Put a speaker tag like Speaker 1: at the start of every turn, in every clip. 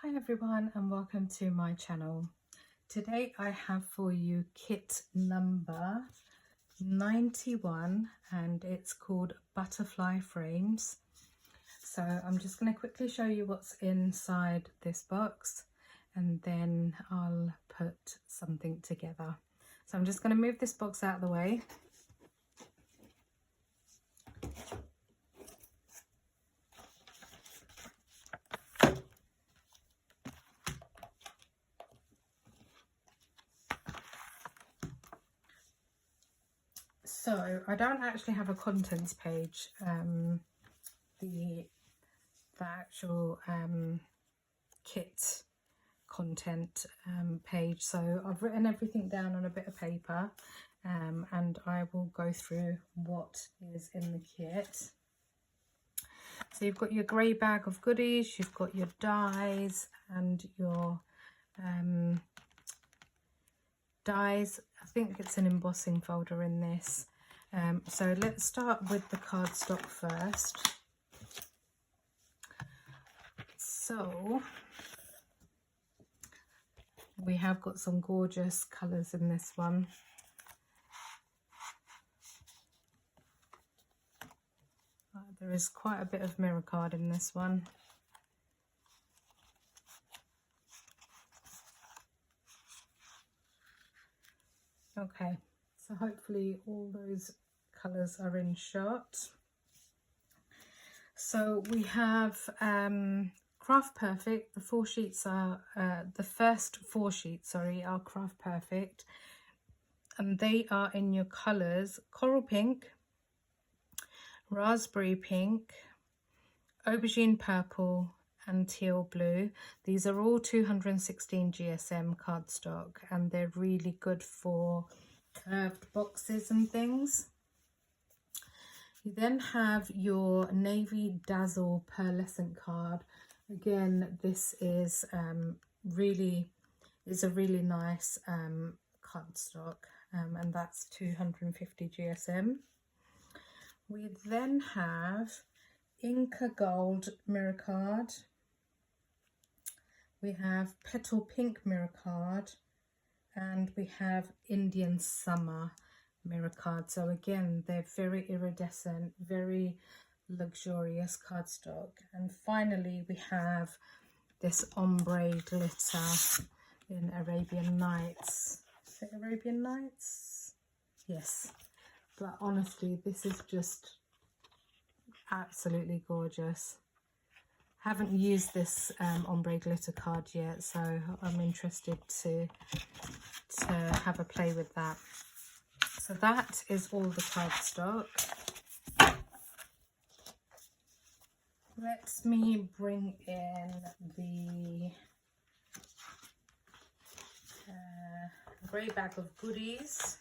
Speaker 1: Hi everyone and welcome to my channel. Today I have for you kit number 91 and it's called Butterfly Frames. So I'm just going to quickly show you what's inside this box and then I'll put something together. So I'm just going to move this box out of the way. So I don't actually have a contents page, the actual kit content page. So I've written everything down on a bit of paper and I will go through what is in the kit. So you've got your grey bag of goodies, you've got your dies and your dies. I think it's an embossing folder in this. So let's start with the cardstock first. So we have got some gorgeous colours in this one. There is quite a bit of mirror card in this one. Okay, so hopefully all those colours are in shot. So we have Craft Perfect. The four sheets are the first four sheets, sorry, are Craft Perfect, and they are in your colours coral pink, raspberry pink, aubergine purple and teal blue. These are all 216 GSM cardstock and they're really good for curved boxes and things. You then have your Navy Dazzle pearlescent card. Again, this is a really nice cardstock, and that's 250 GSM. We then have Inca Gold mirror card. We have Petal Pink mirror card, and we have Indian Summer mirror card. So again, they're very iridescent, very luxurious cardstock. And finally we have this ombre glitter in Arabian Nights. Is it Arabian Nights? Yes, but honestly this is just absolutely gorgeous. Haven't used this ombre glitter card yet, so I'm interested to have a play with that. So that is all the cardstock. Let me bring in the grey bag of goodies.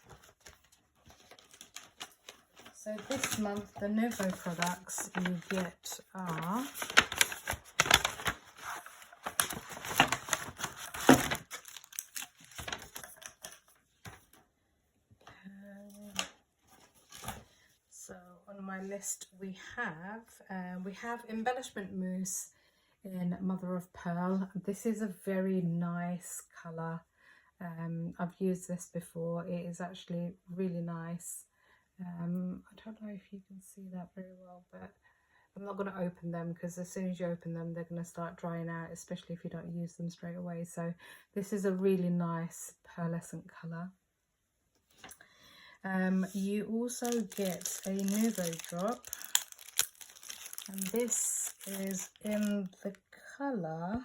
Speaker 1: So this month the Novo products you get are on my list we have embellishment mousse in Mother of Pearl. This is a very nice colour. I've used this before. It is actually really nice. I don't know if you can see that very well, but I'm not going to open them because as soon as you open them they're going to start drying out, especially if you don't use them straight away. So this is a really nice pearlescent colour. You also get a Novo drop, and this is in the colour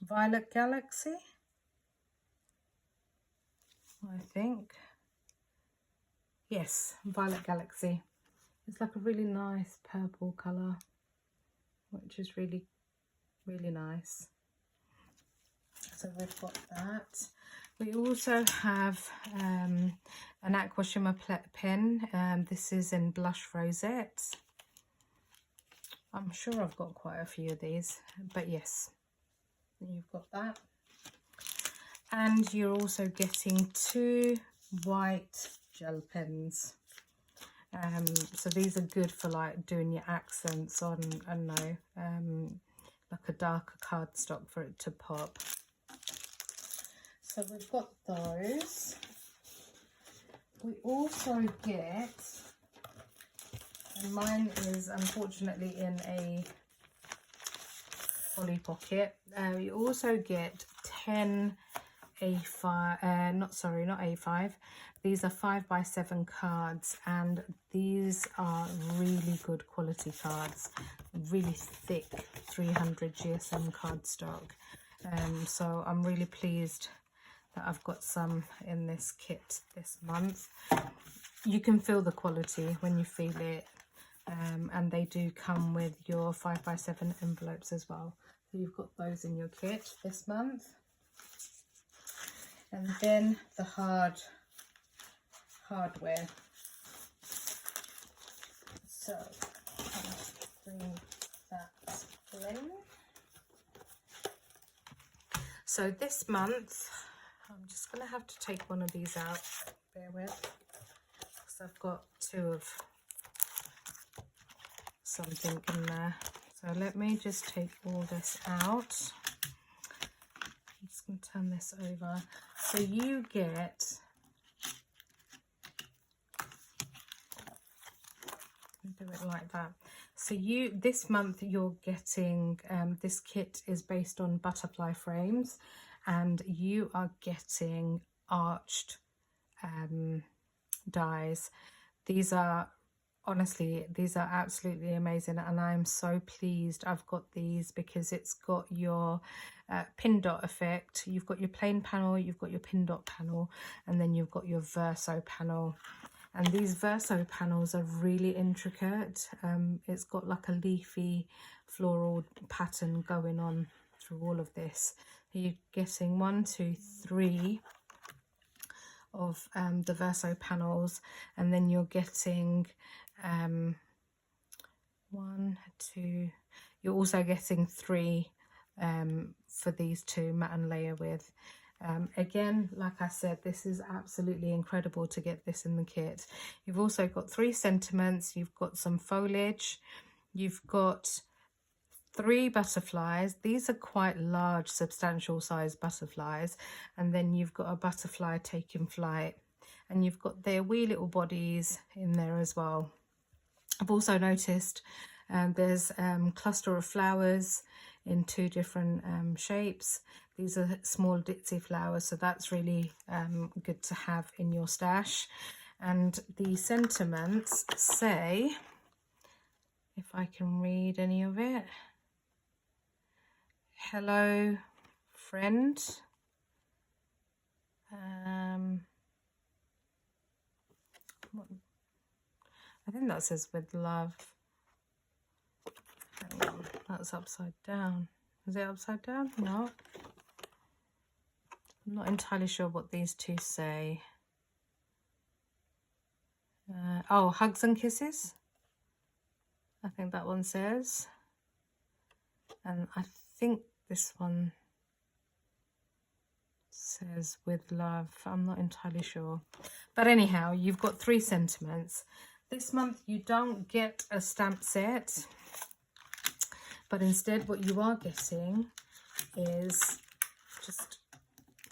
Speaker 1: Violet Galaxy, I think. Yes, Violet Galaxy. It's like a really nice purple colour, which is really nice. So we've got that. We also have an aqua shimmer pen. This is in Blush Rosette. I'm sure I've got quite a few of these, but yes, you've got that. And you're also getting 2 white gel pens. So these are good for like doing your accents on, I don't know, like a darker cardstock for it to pop. So we've got those. We also get, and mine is unfortunately in a Polly pocket. You also get 10 A5, not A5. These are 5x7 cards, and these are really good quality cards. Really thick 300 GSM cardstock. So I'm really pleased that I've got some in this kit this month. You can feel the quality when you feel it, and they do come with your 5x7 envelopes as well. So you've got those in your kit this month. And then the hardware. So I'll bring that in. So this month, I'm just going to have to take one of these out, bear with, because I've got two of something in there. So let me just take all this out. I'm just going to turn this over. So you get, do it like that. So this month you're getting, this kit is based on butterfly frames, and you are getting arched dies. These are, honestly, these are absolutely amazing, and I'm so pleased I've got these, because it's got your pin dot effect. You've got your plain panel, you've got your pin dot panel, and then you've got your verso panel. And these verso panels are really intricate. It's got like a leafy floral pattern going on through all of this. You're getting 1, 2, 3 of the verso panels, and then you're getting 1, 2, you're also getting 3 for these two matte and layer with. Again, like I said, this is absolutely incredible to get this in the kit. You've also got 3 sentiments, you've got some foliage, you've got 3 butterflies. These are quite large, substantial size butterflies, and then you've got a butterfly taking flight, and you've got their wee little bodies in there as well. I've also noticed there's cluster of flowers in 2 different shapes. These are small ditzy flowers, so that's really good to have in your stash. And the sentiments say, if I can read any of it, hello friend, I think that says with love. Hang on, that's upside down. Is it upside down? No. I'm not entirely sure what these two say. Oh, hugs and kisses, I think that one says. And I think this one says with love. I'm not entirely sure. But anyhow, you've got 3 sentiments. This month you don't get a stamp set, but instead what you are getting is, just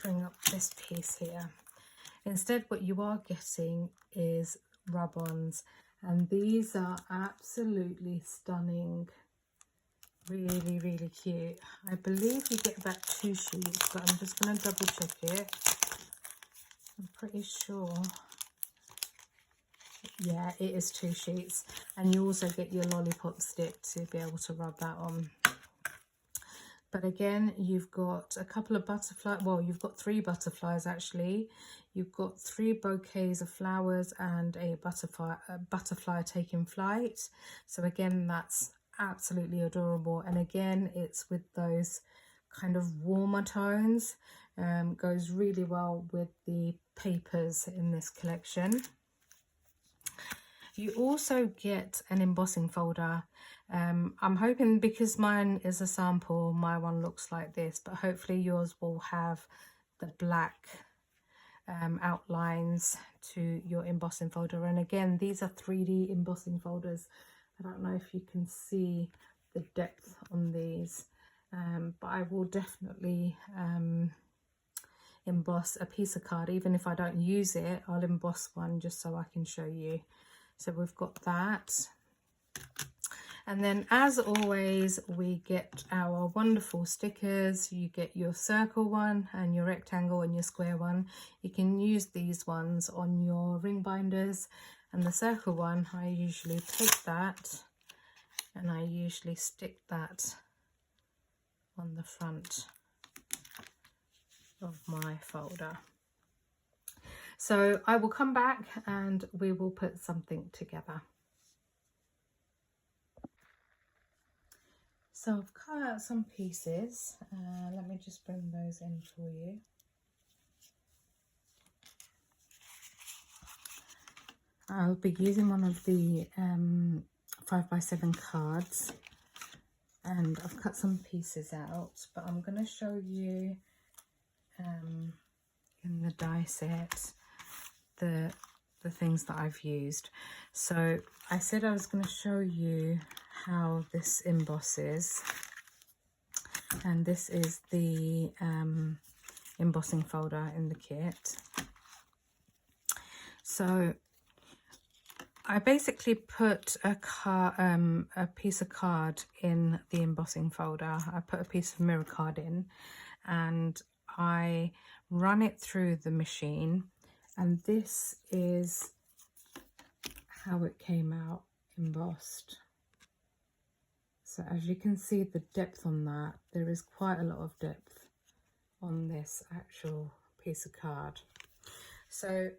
Speaker 1: bring up this piece here. Instead what you are getting is rub-ons, and these are absolutely stunning. Really, really cute. I believe you get about 2 sheets, but I'm just going to double check it. I'm pretty sure. Yeah, it is 2 sheets. And you also get your lollipop stick to be able to rub that on. But again, you've got a couple of butterflies. Well, you've got 3 butterflies actually. You've got 3 bouquets of flowers and a butterfly taking flight. So again, that's absolutely adorable. And again, it's with those kind of warmer tones. Goes really well with the papers in this collection. You also get an embossing folder. I'm hoping, because mine is a sample, my one looks like this, but hopefully yours will have the black outlines to your embossing folder. And again, these are 3D embossing folders. I don't know if you can see the depth on these, but I will definitely emboss a piece of card. Even if I don't use it, I'll emboss one just so I can show you. So we've got that. And then, as always, we get our wonderful stickers. You get your circle one and your rectangle and your square one. You can use these ones on your ring binders. And the circle one, I usually take that and I usually stick that on the front of my folder. So I will come back and we will put something together. So I've cut out some pieces. Let me just bring those in for you. I'll be using one of the 5x7 cards, and I've cut some pieces out, but I'm going to show you in the die set the things that I've used. So I said I was going to show you how this embosses, and this is the embossing folder in the kit. So I basically put a piece of card in the embossing folder. I put a piece of mirror card in, and I run it through the machine, and this is how it came out embossed. So as you can see, the depth on that, there is quite a lot of depth on this actual piece of card. So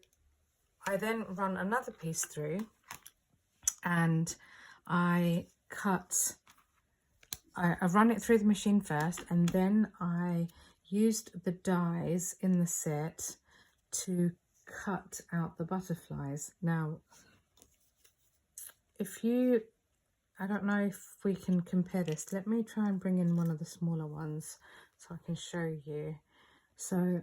Speaker 1: I then run another piece through, and I run it through the machine first, and then I used the dies in the set to cut out the butterflies. Now, I don't know if we can compare this. Let me try and bring in one of the smaller ones so I can show you. So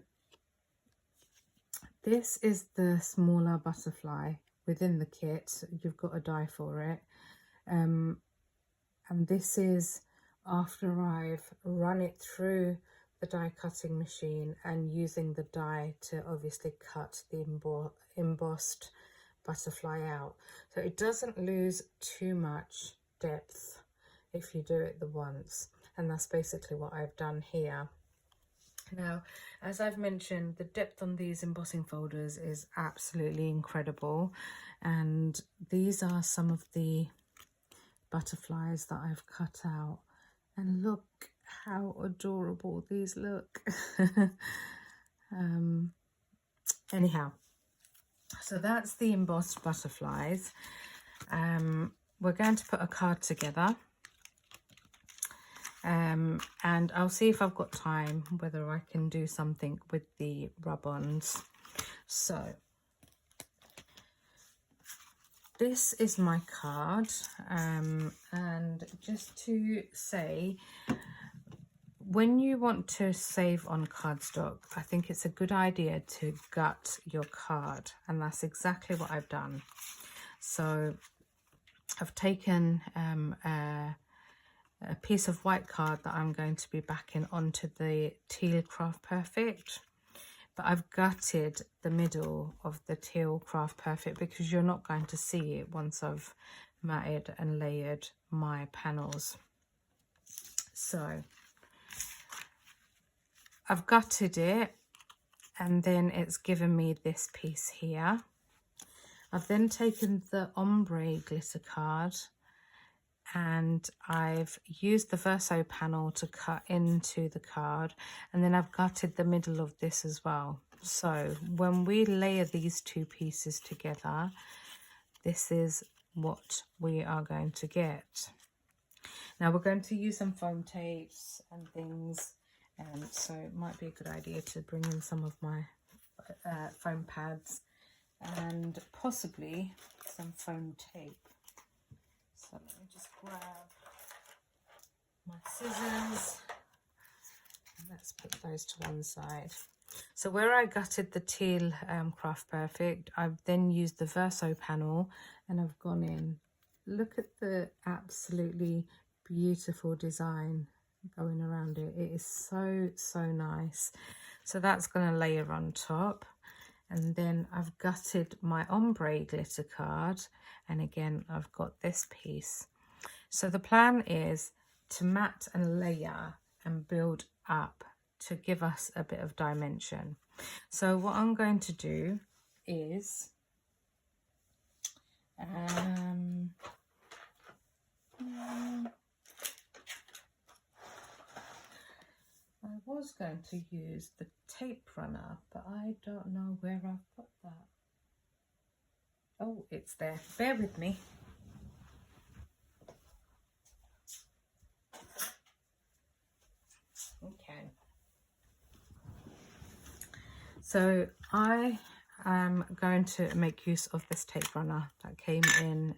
Speaker 1: this is the smaller butterfly within the kit. You've got a die for it. And this is after I've run it through the die cutting machine and using the die to obviously cut the embossed butterfly out. So it doesn't lose too much depth if you do it the once. And that's basically what I've done here. Now, as I've mentioned, the depth on these embossing folders is absolutely incredible, and these are some of the butterflies that I've cut out, and look how adorable these look. Anyhow, so that's the embossed butterflies. We're going to put a card together. And I'll see if I've got time, whether I can do something with the rub-ons. So this is my card, and just to say, when you want to save on cardstock, I think it's a good idea to gut your card, and that's exactly what I've done. So I've taken a piece of white card that I'm going to be backing onto the teal Craft Perfect, but I've gutted the middle of the teal Craft Perfect because you're not going to see it once I've matted and layered my panels. So I've gutted it, and then it's given me this piece here. I've then taken the ombre glitter card, and I've used the verso panel to cut into the card, and then I've gutted the middle of this as well. So when we layer these two pieces together, this is what we are going to get. Now we're going to use some foam tapes and things, so it might be a good idea to bring in some of my foam pads and possibly some foam tape. So let me just grab my scissors, and let's put those to one side. So where I gutted the teal Craft Perfect, I've then used the Verso panel and I've gone in. Look at the absolutely beautiful design going around it. It is so, so nice. So that's going to layer on top. And then I've gutted my ombre glitter card. And again, I've got this piece. So the plan is to mat and layer and build up to give us a bit of dimension. So what I'm going to do is I was going to use the tape runner, but I don't know where I've put that. Oh, it's there. Bear with me. Okay. So I am going to make use of this tape runner that came in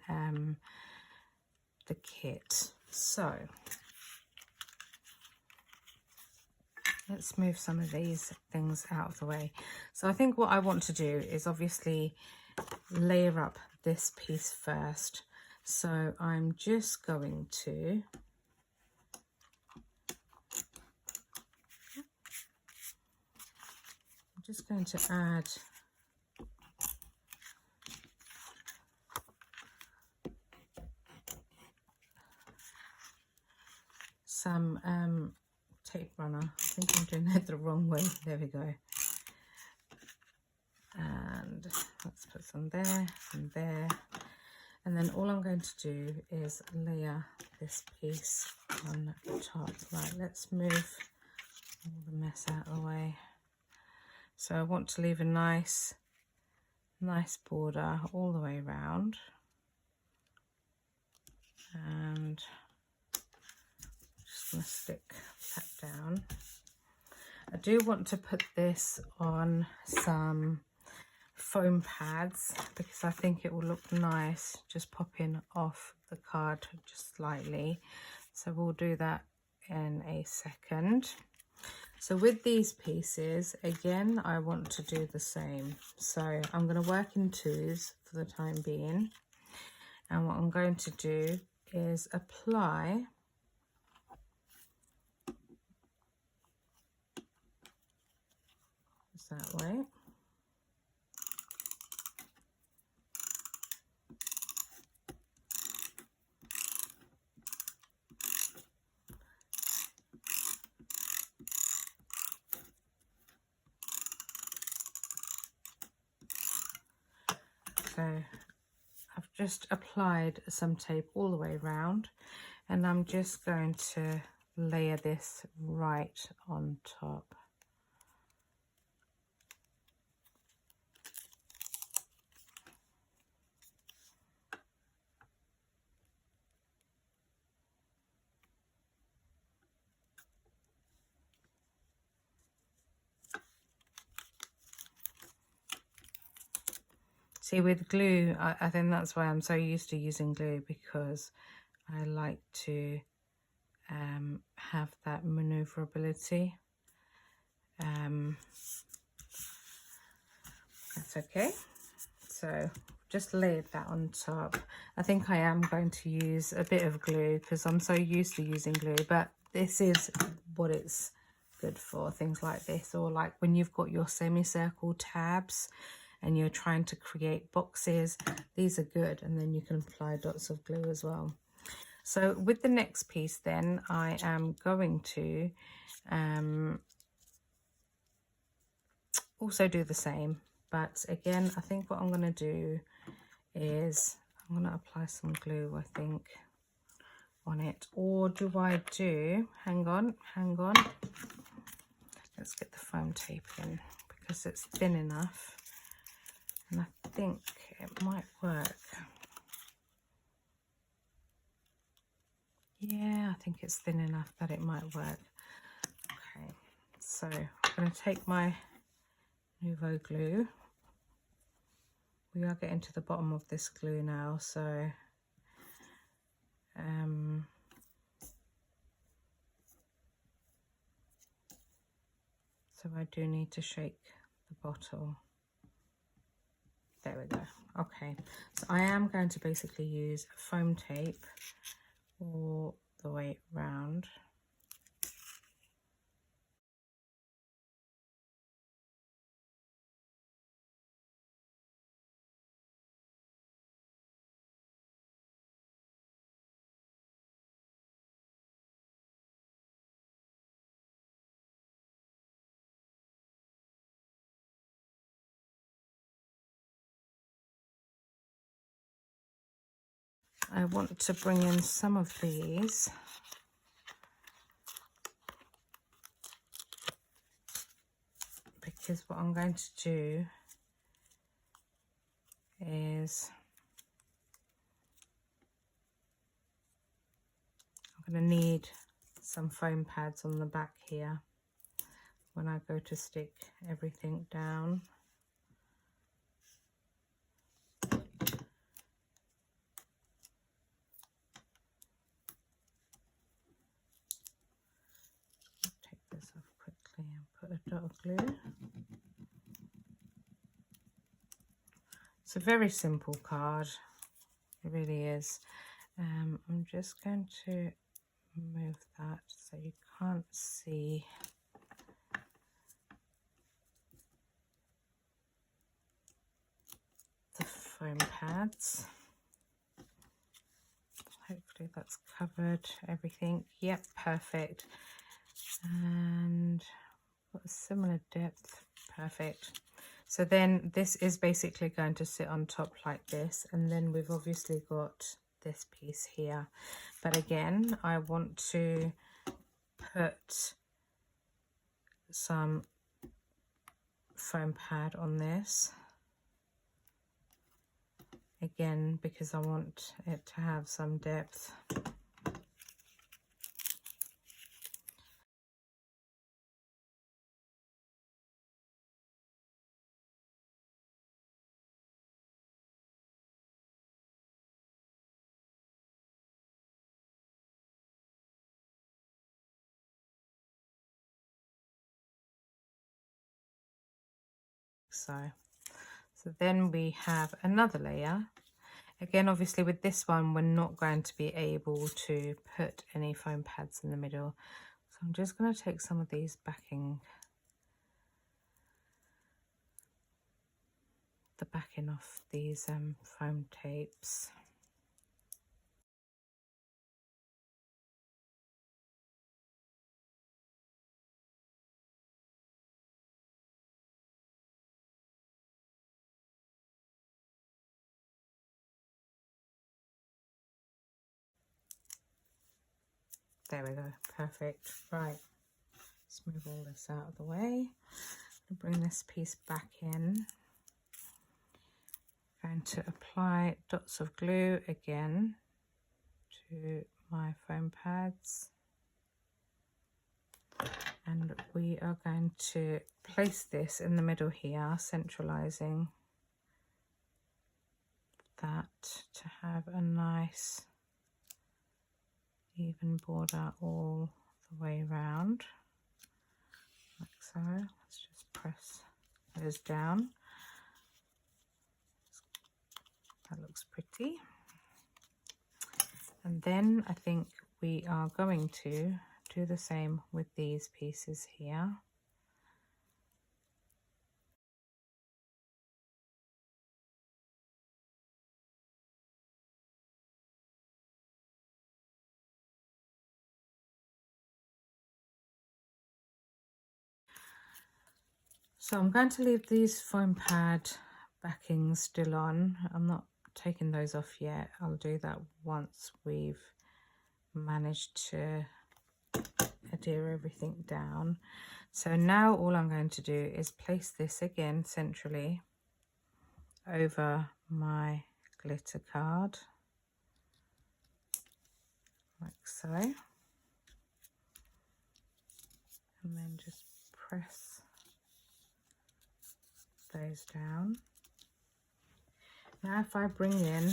Speaker 1: the kit. So let's move some of these things out of the way. So I think what I want to do is obviously layer up this piece first. So I'm just going to add some tape runner. I think I'm doing it the wrong way. There we go. And let's put some there and there. And then all I'm going to do is layer this piece on top. Right, let's move all the mess out of the way. So I want to leave a nice border all the way around. And just going to stick that down. I do want to put this on some foam pads because I think it will look nice just popping off the card just slightly. So we'll do that in a second. So with these pieces, again, I want to do the same. So I'm going to work in twos for the time being. And what I'm going to do is apply that way. So I've just applied some tape all the way around, and I'm just going to layer this right on top. See, with glue, I think that's why I'm so used to using glue, because I like to have that maneuverability. That's okay. So just layered that on top. I think I am going to use a bit of glue because I'm so used to using glue, but this is what it's good for, things like this, or like when you've got your semicircle tabs and you're trying to create boxes, these are good, and then you can apply dots of glue as well. So with the next piece then, I am going to also do the same, but again, I think what I'm going to do is I'm going to apply some glue, I think, on it. Or do I do, hang on, let's get the foam tape in because it's thin enough. And I think it might work. Yeah, I think it's thin enough that it might work. Okay, so I'm going to take my Novo glue. We are getting to the bottom of this glue now, so So I do need to shake the bottle. There we go. Okay, so I am going to basically use foam tape all the way round. I want to bring in some of these because what I'm going to do is I'm going to need some foam pads on the back here when I go to stick everything down. Take this off quickly and put a dot of glue. It's a very simple card, it really is. I'm just going to move that so you can't see the foam pads. Hopefully that's covered everything. Yep, perfect. And got a similar depth, perfect. So then this is basically going to sit on top like this, and then we've obviously got this piece here. But again, I want to put some foam pad on this. Again, because I want it to have some depth. So then we have another layer. Again, obviously with this one, we're not going to be able to put any foam pads in the middle. So I'm just going to take some of these the backing off these foam tapes. There we go, perfect. Right, let's move all this out of the way. I'll bring this piece back in. Going to apply dots of glue again to my foam pads. And we are going to place this in the middle here, centralizing that to have a nice even border all the way around, like so. Let's just press those down. That looks pretty. And then I think we are going to do the same with these pieces here. So I'm going to leave these foam pad backings still on. I'm not taking those off yet. I'll do that once we've managed to adhere everything down. So now all I'm going to do is place this again centrally over my glitter card, like so, and then just press those down. Now if I bring in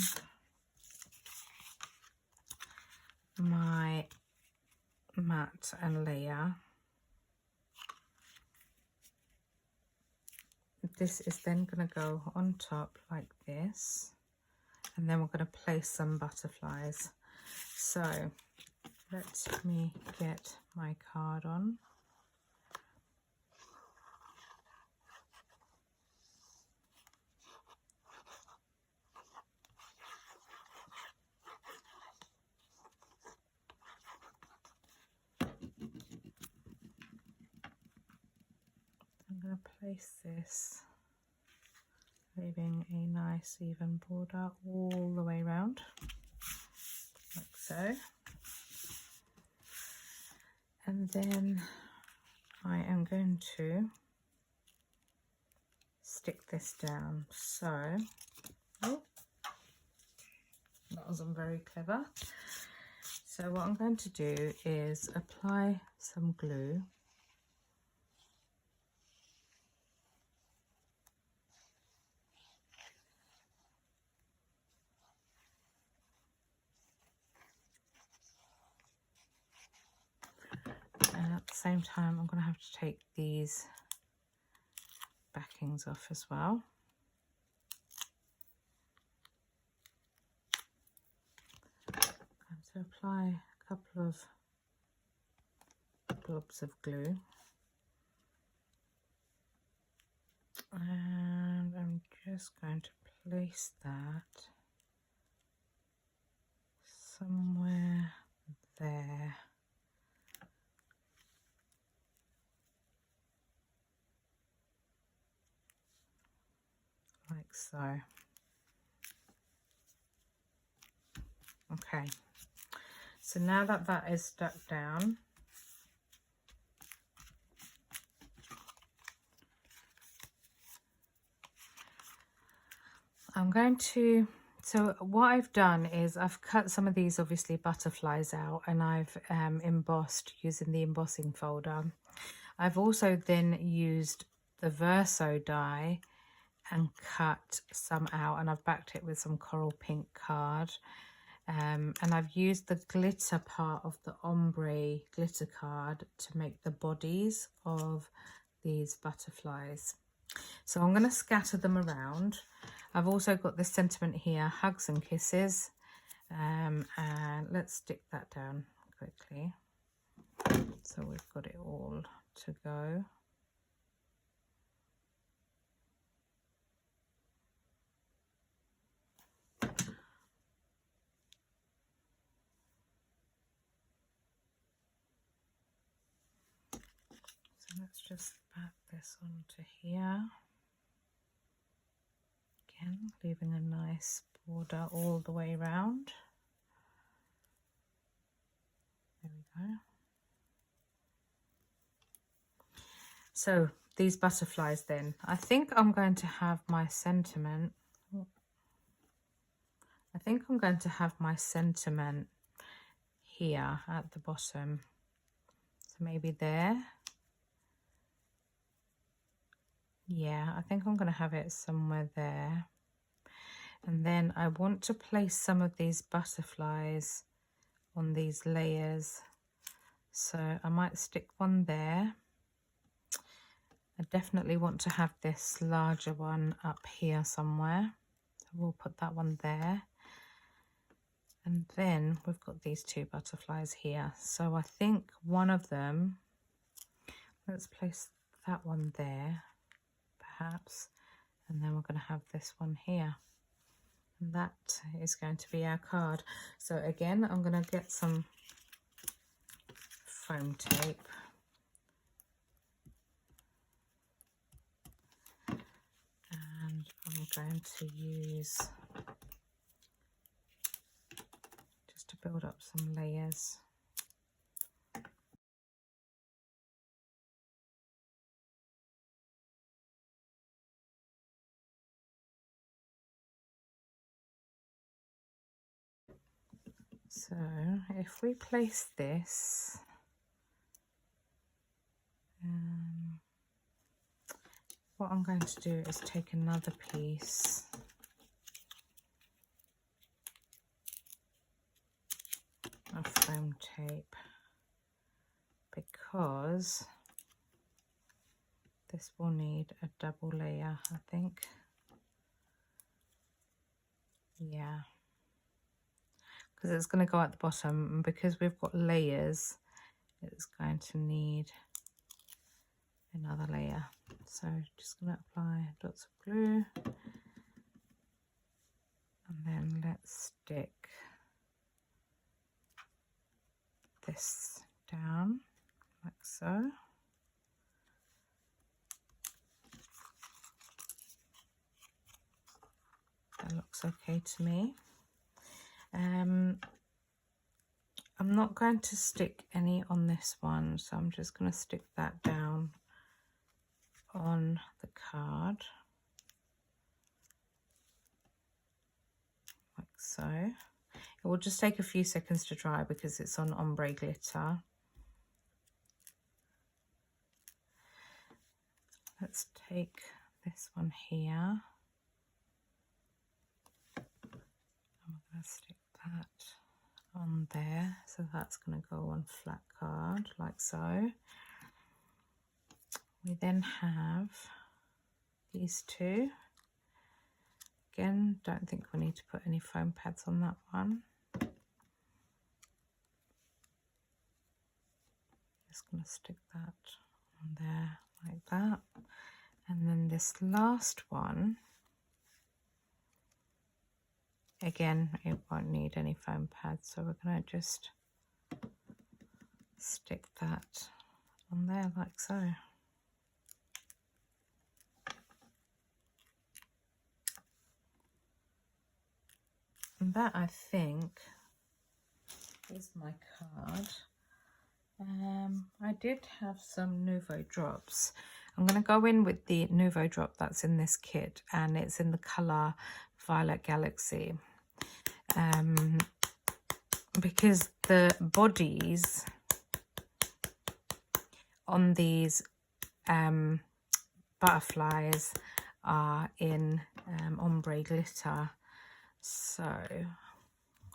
Speaker 1: my mat and layer, this is then going to go on top like this, and then we're going to place some butterflies. So let me get my card on. I'm going to place this, leaving a nice even border all the way around, like so. And then I am going to stick this down. So, oh, that wasn't very clever. So what I'm going to do is apply some glue. And at the same time, I'm going to have to take these backings off as well. So apply a couple of blobs of glue. And I'm just going to place that somewhere there. Like so. Okay, so now that that is stuck down, I'm going to, so what I've done is I've cut some of these obviously butterflies out, and I've embossed using the embossing folder. I've also then used the verso die and cut some out, and I've backed it with some coral pink card. And I've used the glitter part of the ombre glitter card to make the bodies of these butterflies. So I'm going to scatter them around. I've also got this sentiment here, hugs and kisses, and let's stick that down quickly so we've got it all to go. So let's just back this onto here. Again, leaving a nice border all the way around. There we go. So these butterflies then, I think I'm going to have my sentiment. I think I'm going to have my sentiment here at the bottom. So maybe there. Yeah, I think I'm going to have it somewhere there. And then I want to place some of these butterflies on these layers. So I might stick one there. I definitely want to have this larger one up here somewhere. So we'll put that one there. And then we've got these two butterflies here. So I think one of them, let's place that one there, perhaps. And then we're going to have this one here. And that is going to be our card. So again, I'm going to get some foam tape. And I'm going to use, just to build up some layers. So if we place this, what I'm going to do is take another piece of foam tape, because this will need a double layer, I think. Yeah, because it's going to go at the bottom, and because we've got layers, it's going to need another layer. So just going to apply dots of glue, and then let's stick this down like so. That looks okay to me. I'm not going to stick any on this one, so I'm just going to stick that down on the card like so. It will just take a few seconds to dry because it's on ombre glitter. Let's take this one here. I'm going to stick that on there, so that's going to go on flat card like so. We then have these two. Again, don't think we need to put any foam pads on that one. Just going to stick that on there like that. And then this last one, again, it won't need any foam pads, so we're going to just stick that on there like so. And that, I think, is my card. I did have some Novo drops. I'm going to go in with the Novo drop that's in this kit, and it's in the colour Violet Galaxy. Because the bodies on these butterflies are in ombre glitter, so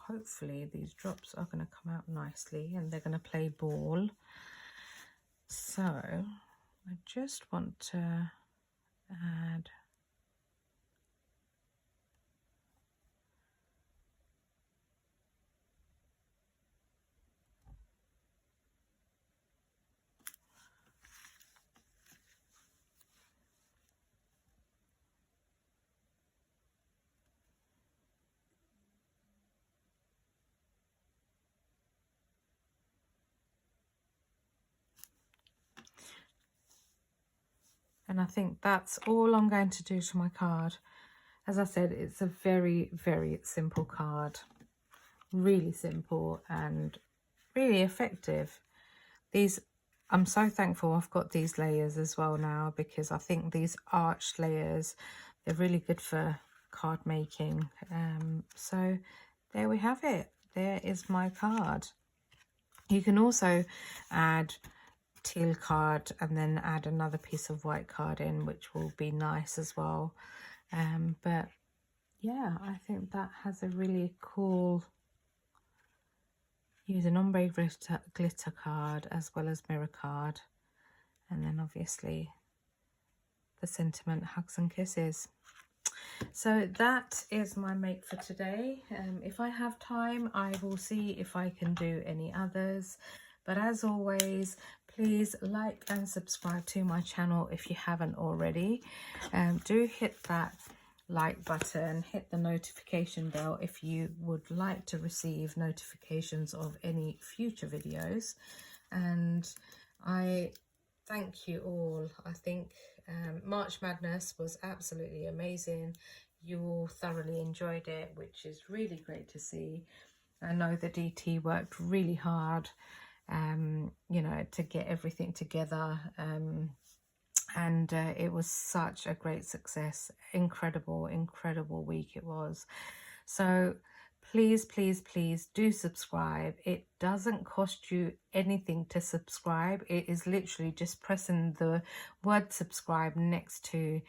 Speaker 1: hopefully these drops are going to come out nicely and they're going to play ball. So I just want to add and I think that's all I'm going to do to my card. As I said, it's a very, very simple card. Really simple and really effective. These, I'm so thankful I've got these layers as well now, because I think these arched layers, they're really good for card making. So there we have it. There is my card. You can also add teal card and then add another piece of white card in, which will be nice as well. But yeah, I think that has a really cool, use an ombre glitter card as well as mirror card, and then obviously the sentiment hugs and kisses. So that is my make for today. If I have time, I will see if I can do any others. But as always, please like and subscribe to my channel if you haven't already. Do hit that like button, hit the notification bell if you would like to receive notifications of any future videos. And I thank you all. I think March Madness was absolutely amazing. You all thoroughly enjoyed it, which is really great to see. I know the DT worked really hard, you know, to get everything together, and it was such a great success. Incredible week it was. So please, please, please do subscribe. It doesn't cost you anything to subscribe. It is literally just pressing the word subscribe next to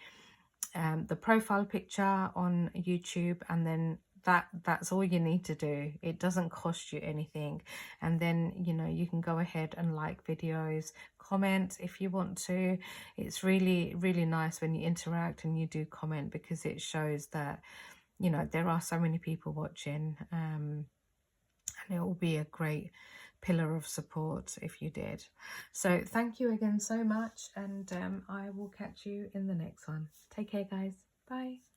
Speaker 1: the profile picture on YouTube, and then that's all you need to do. It doesn't cost you anything. And then, you know, you can go ahead and like videos, comment if you want to. It's really, really nice when you interact and you do comment, because it shows that, you know, there are so many people watching, and it will be a great pillar of support if you did. So thank you again so much, and I will catch you in the next one. Take care, guys. Bye.